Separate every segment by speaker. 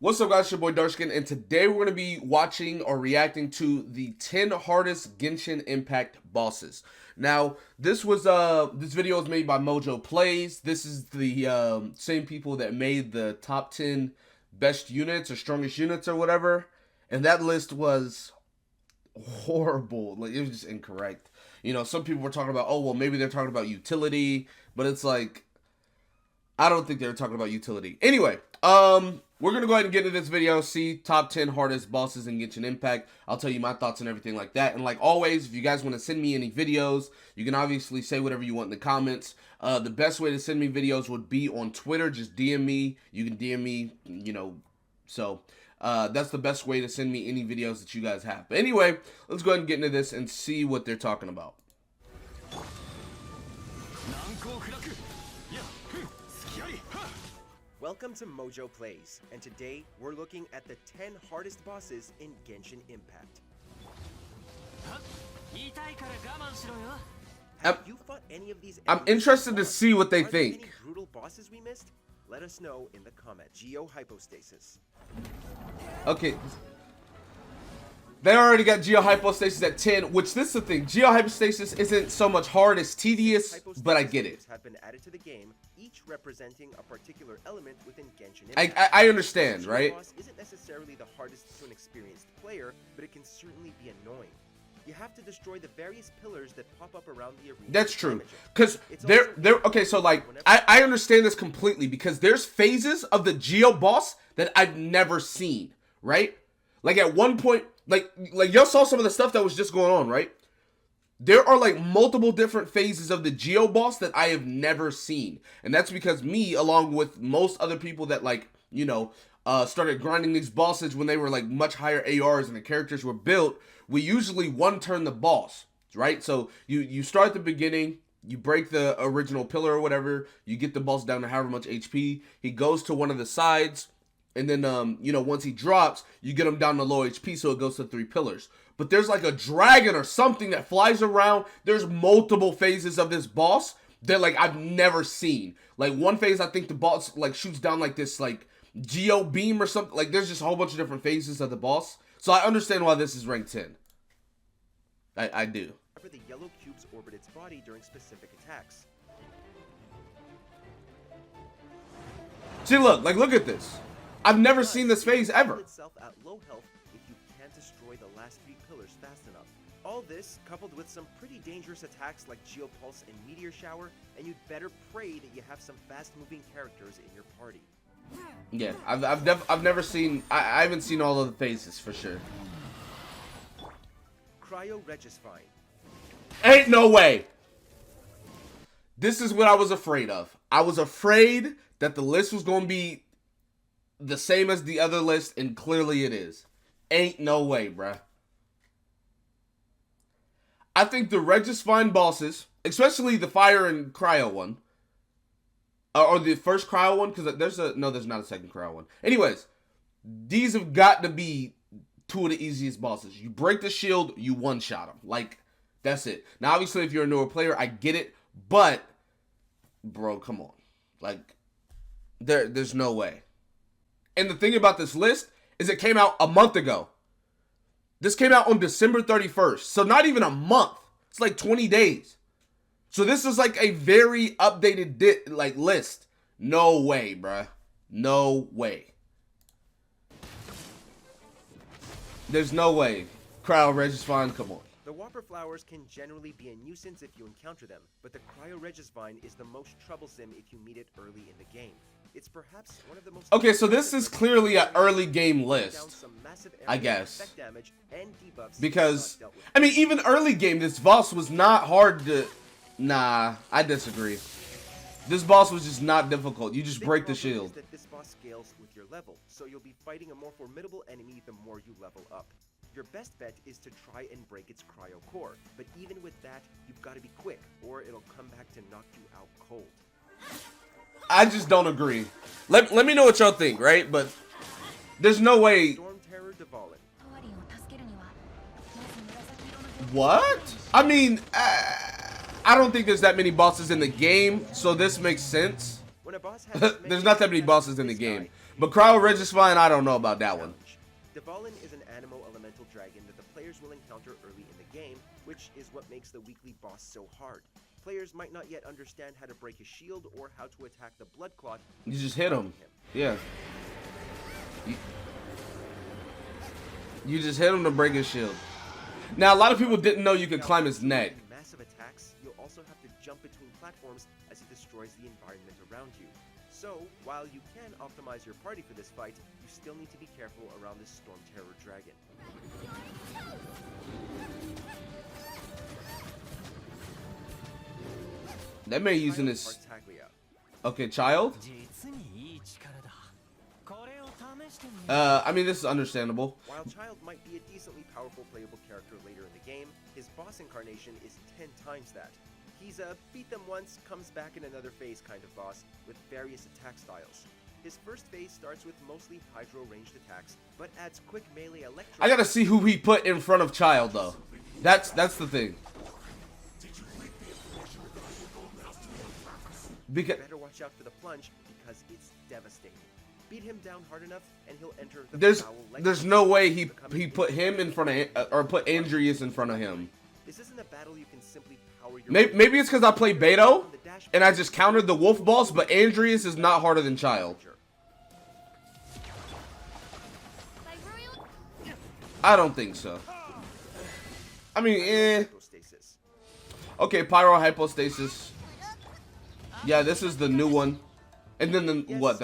Speaker 1: What's up, guys? It's your boy Darkskin, and today we're going to be watching or reacting to the 10 hardest Genshin Impact bosses. Now, this video was made by MojoPlays. This is the same people that made the top 10 best units or strongest units or whatever, and that list was horrible. Like, it was just incorrect. You know, some people were talking about, oh, well, maybe they're talking about utility, but it's like, I don't think they were talking about utility. Anyway, we're going to go ahead and get into this video, see top 10 hardest bosses in Genshin Impact. I'll tell you my thoughts and everything like that. And like always, if you guys want to send me any videos, you can obviously say whatever you want in the comments. The best way to send me videos would be on Twitter. Just DM me. You can DM me, you know, so that's the best way to send me any videos that you guys have. But anyway, let's go ahead and get into this and see what they're talking about.
Speaker 2: Welcome to MojoPlays, and today we're looking at the 10 hardest bosses in Genshin Impact. Have you fought any of these?
Speaker 1: I'm interested to see what they think.
Speaker 2: Any brutal bosses we missed? Let us know in the comments. Geo Hypostasis.
Speaker 1: Okay. They already got Geo Hypostasis at 10, which this is the thing. Geo Hypostasis isn't so much hard, it's tedious, but I get it.
Speaker 2: Have been added to the game, each representing a particular element within Genshin Impact.
Speaker 1: I understand, right?
Speaker 2: The boss isn't necessarily the hardest to an experienced player, but it can certainly be annoying. You have to destroy the various pillars that pop up around the arena.
Speaker 1: That's true. Because okay, so like, I understand this completely, because there's phases of the Geo boss that I've never seen, right? Like at one point, like y'all saw some of the stuff that was just going on, right? There are like multiple different phases of the Geo boss that I have never seen. And that's because me, along with most other people that like, you know, started grinding these bosses when they were like much higher ARs and the characters were built, we usually one-turn the boss, right? So you start at the beginning, you break the original pillar or whatever, you get the boss down to however much HP, he goes to one of the sides, and then, you know, once he drops, you get him down to low HP, so it goes to 3 pillars. But there's like a dragon or something that flies around. There's multiple phases of this boss that, like, I've never seen. Like, one phase, I think the boss, like, shoots down, like, this, like, Geo beam or something. Like, there's just a whole bunch of different phases of the boss. So I understand why this is ranked 10. I do.
Speaker 2: The yellow cubes orbit its body during specific attacks.
Speaker 1: See, look at this. I've never seen this phase ever.
Speaker 2: Itself at low health if you can't destroy the last 3 pillars fast enough. All this coupled with some pretty dangerous attacks like Geo Pulse and Meteor Shower, and you'd better pray that you have some fast-moving characters in your party.
Speaker 1: Yeah, I've never seen. I haven't seen all of the phases for sure.
Speaker 2: Cryo Regisvine.
Speaker 1: Ain't no way. This is what I was afraid of. I was afraid that the list was going to be the same as the other list, and clearly it is. Ain't no way, bruh. I think the Regisvine bosses, especially the Fire and Cryo one, or the first Cryo one, because there's not a second Cryo one. Anyways, these have got to be 2 of the easiest bosses. You break the shield, you one-shot them. Like, that's it. Now, obviously, if you're a newer player, I get it, but, bro, come on. Like, there's no way. And the thing about this list is it came out a month ago. This came out on December 31st. So not even a month. It's like 20 days. So this is like a very updated list. No way, bruh. No way. There's no way. Cryo Regisvine, come on.
Speaker 2: The Whopper flowers can generally be a nuisance if you encounter them, but the Cryo Regisvine is the most troublesome if you meet it early in the game. It's perhaps one of the most...
Speaker 1: Okay, so this is clearly an early game list, I guess. Because, I mean, even early game, this boss was not hard to... Nah, I disagree. This boss was just not difficult. You just break the shield.
Speaker 2: That this boss scales with your level, so you'll be fighting a more formidable enemy the more you level up. Your best bet is to try and break its cryo core, but even with that, you've got to be quick, or it'll come back to knock you out cold.
Speaker 1: I just don't agree. Let me know what y'all think, right? But there's no way.
Speaker 2: Storm Terror Dvalin.
Speaker 1: What? I mean, I don't think there's that many bosses in the game, so this makes sense.
Speaker 2: When a boss has
Speaker 1: There's not that many bosses in the game. But Cryo Regisvine, I don't know about that one.
Speaker 2: Dvalin is an animal elemental dragon that the players will encounter early in the game, which is what makes the weekly boss so hard. Players might not yet understand how to break his shield or how to attack the blood clot.
Speaker 1: You just hit him. Yeah. You just hit him to break his shield. Now, a lot of people didn't know you could climb his neck.
Speaker 2: Massive attacks, you'll also have to jump between platforms as he destroys the environment around you. So, while you can optimize your party for this fight, you still need to be careful around this Storm Terror dragon.
Speaker 1: That man using this. Okay, Childe. I mean, this is understandable.
Speaker 2: While Childe might be a decently powerful playable character later in the game, his boss incarnation is 10 times that. He's a beat them once, comes back in another phase kind of boss, with various attack styles. His first phase starts with mostly hydro ranged attacks, but adds quick melee electro.
Speaker 1: I gotta see who he put in front of Childe though. That's the thing. Because
Speaker 2: better watch out for the plunge because it's devastating. Beat him down hard enough, and he'll enter the
Speaker 1: there's no way he put him in front of or put Andreas in front of him.
Speaker 2: This isn't a battle you can simply power your
Speaker 1: Maybe it's because I play Beto and I just countered the wolf boss, but Andreas is not harder than Childe. I don't think so. I mean, Okay, Pyro Hypostasis. Yeah, this is the new one. And then the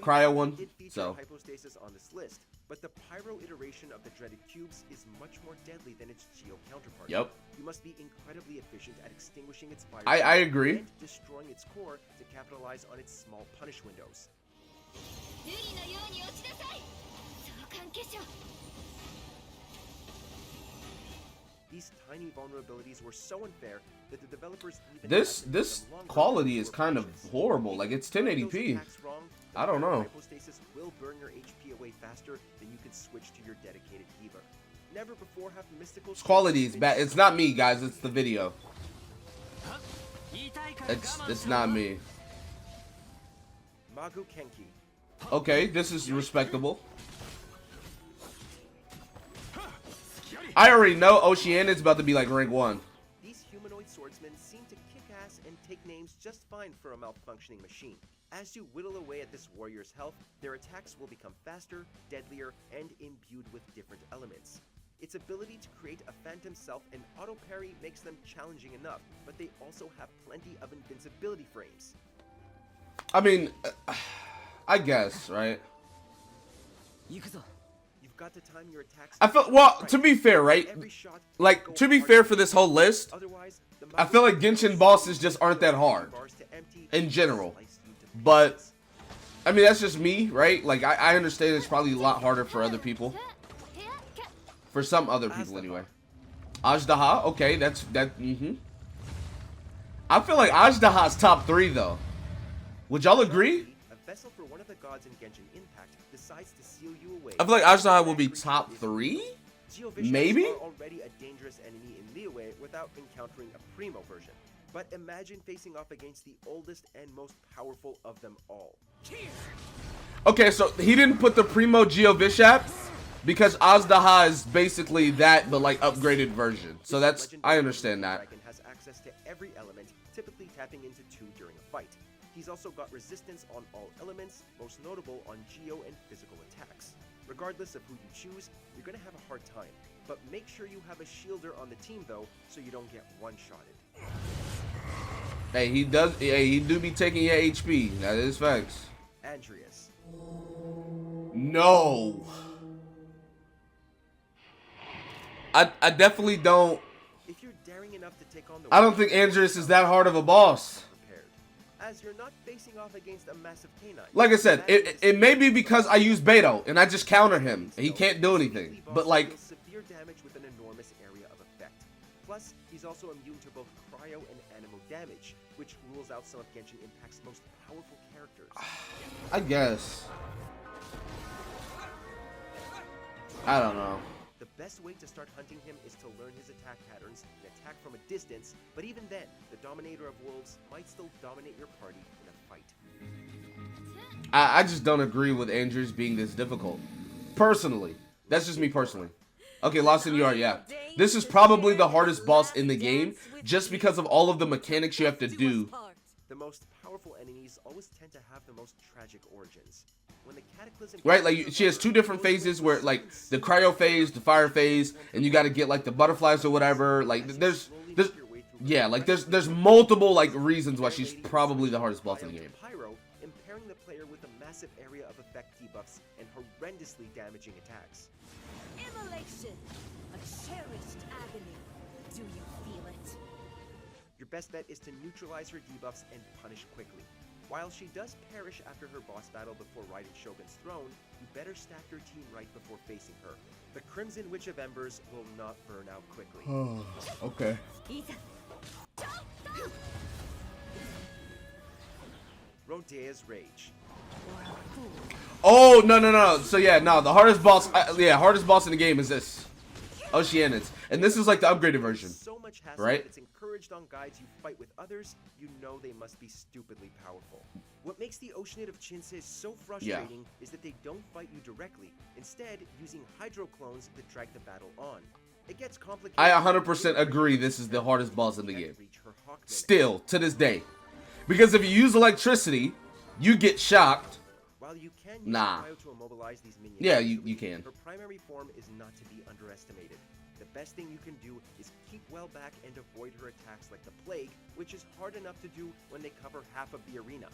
Speaker 1: Cryo one? So
Speaker 2: Hypostasis on this list, but the Pyro iteration of the dreaded cubes is much more deadly than its Geo counterpart.
Speaker 1: Yep.
Speaker 2: You must be incredibly efficient at extinguishing its fire.
Speaker 1: I agree.
Speaker 2: And destroying its core to capitalize on its small punish windows. These tiny vulnerabilities were so unfair that the developers even
Speaker 1: this quality is kind of horrible. Like, it's 1080p. I don't know.
Speaker 2: Hypostasis will burn your HP away faster than you can switch to your dedicated healer. Never before have mystical
Speaker 1: quality is bad. It's not me, guys. It's the video. It's not me.
Speaker 2: Magu Kenki.
Speaker 1: Okay, this is respectable. I already know Oceanics about to be like rank 1.
Speaker 2: These humanoid swordsmen seem to kick ass and take names just fine for a malfunctioning machine. As you whittle away at this warrior's health, their attacks will become faster, deadlier, and imbued with different elements. Its ability to create a phantom self and auto parry makes them challenging enough, but they also have plenty of invincibility frames.
Speaker 1: I mean, I guess, right?
Speaker 2: You've got to time your attacks.
Speaker 1: I feel, well, to be fair, right? Like, to be fair for this whole list, I feel like Genshin bosses just aren't that hard in general. But, I mean, that's just me, right? Like, I understand it's probably a lot harder for other people. For some other people, anyway. Azdaha, okay, that, I feel like Azdaha's top 3, though. Would y'all agree?
Speaker 2: A vessel for one of the gods in Genshin Impact decides to seal you away.
Speaker 1: I feel like Azdaha will be top 3? Maybe?
Speaker 2: Are already a dangerous enemy in Liyue without encountering a primo version. But imagine facing off against the oldest and most powerful of them all.
Speaker 1: Okay, so he didn't put the primo Geo Bishop because Azdaha is basically that, but like upgraded version. So that's, I understand that.
Speaker 2: Dragon has access to every element, typically tapping into 2 during a fight. He's also got resistance on all elements, most notable on Geo and physical attacks. Regardless of who you choose, you're gonna have a hard time. But make sure you have a shielder on the team though, so you don't get one-shotted.
Speaker 1: Hey, he does. Hey, he do be taking your HP. That is facts.
Speaker 2: Andreas.
Speaker 1: No. I definitely don't.
Speaker 2: If you're daring enough to take on the
Speaker 1: I don't think Andreas is that hard of a boss.
Speaker 2: As you're not facing off against a massive canine.
Speaker 1: Like I said, it may be because I use Beto and I just counter him. He can't do anything. But like,
Speaker 2: severe damage with an enormous area of effect. Plus, he's also immune to both cryo and animal damage, which rules out some of Genshin Impact's most powerful characters.
Speaker 1: I guess. I don't know.
Speaker 2: The best way to start hunting him is to learn his attack patterns and attack from a distance, but even then, the Dominator of Worlds might still dominate your party in a fight.
Speaker 1: I just don't agree with Andrews being this difficult. Personally. That's just me personally. Okay, Lawson, you are, yeah. This is probably the hardest boss in the game, just because of all of the mechanics you have to do.
Speaker 2: The most powerful enemies always tend to have the most tragic origins. When the cataclysm,
Speaker 1: right, like she has two different phases where like the cryo phase, the fire phase, and you got to get like the butterflies or whatever. Like there's yeah, like there's multiple like reasons why she's probably the hardest boss in the game.
Speaker 2: Pyro, impairing the player with a massive area of effect debuffs and horrendously damaging attacks.
Speaker 3: Immolation, a cherished agony. Do you feel it?
Speaker 2: Your best bet is to neutralize her debuffs and punish quickly. While she does perish after her boss battle before riding Shogun's throne, you better stack your team right before facing her. The Crimson Witch of Embers will not burn out quickly.
Speaker 1: Okay.
Speaker 2: Rodea's Rage.
Speaker 1: Oh, no. So yeah, no, the hardest boss, hardest boss in the game is this. Oceanics. And this is like the upgraded version.
Speaker 2: So much hassle
Speaker 1: right?
Speaker 2: It's encouraged on guides you fight with others, you know they must be stupidly powerful. What makes the Oceanid of Childe so frustrating is that they don't fight you directly, instead using hydro clones that drag the battle on. It gets complicated.
Speaker 1: I 100% agree this is the hardest boss in the game. Still, to this day. Because if you use electricity, you get shocked.
Speaker 2: While you can use
Speaker 1: Nah.
Speaker 2: Cryo to immobilize these minions,
Speaker 1: Yeah, you can.
Speaker 2: her primary form is not to be underestimated. The best thing you can do is keep well back and avoid her attacks like the Plague, which is hard enough to do when they cover half of the arena.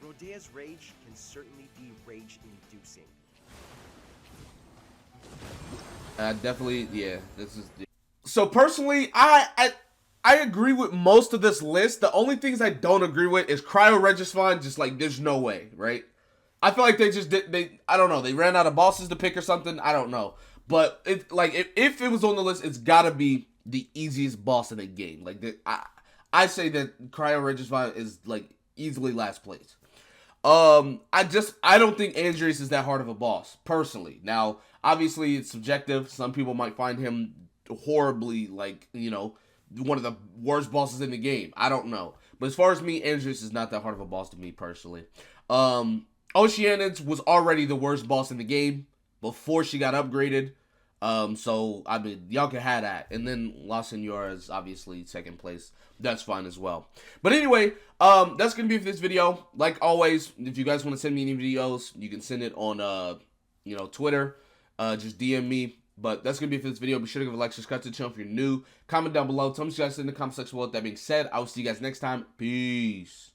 Speaker 2: Rodea's Rage can certainly be rage-inducing.
Speaker 1: Definitely, yeah. This is. So personally, I agree with most of this list. The only things I don't agree with is Cryo Regisvine. Just like, there's no way, right? I feel like they just did. I don't know. They ran out of bosses to pick or something. I don't know. But it like if it was on the list, it's gotta be the easiest boss in the game. Like I say that Cryo Regisvine is like easily last place. I don't think Andreas is that hard of a boss personally. Now, obviously, it's subjective. Some people might find him horribly, like, you know, one of the worst bosses in the game. I don't know. But as far as me, Andreas is not that hard of a boss to me personally. Oceanics was already the worst boss in the game before she got upgraded. So, I mean, y'all can have that. And then Lawson is obviously second place. That's fine as well. But anyway, that's going to be for this video. Like always, if you guys want to send me any videos, you can send it on, you know, Twitter. Just DM me. But that's going to be for this video. Be sure to give a like, subscribe to the channel if you're new. Comment down below. Tell me what you guys think in the comment section. With that being said, I will see you guys next time. Peace.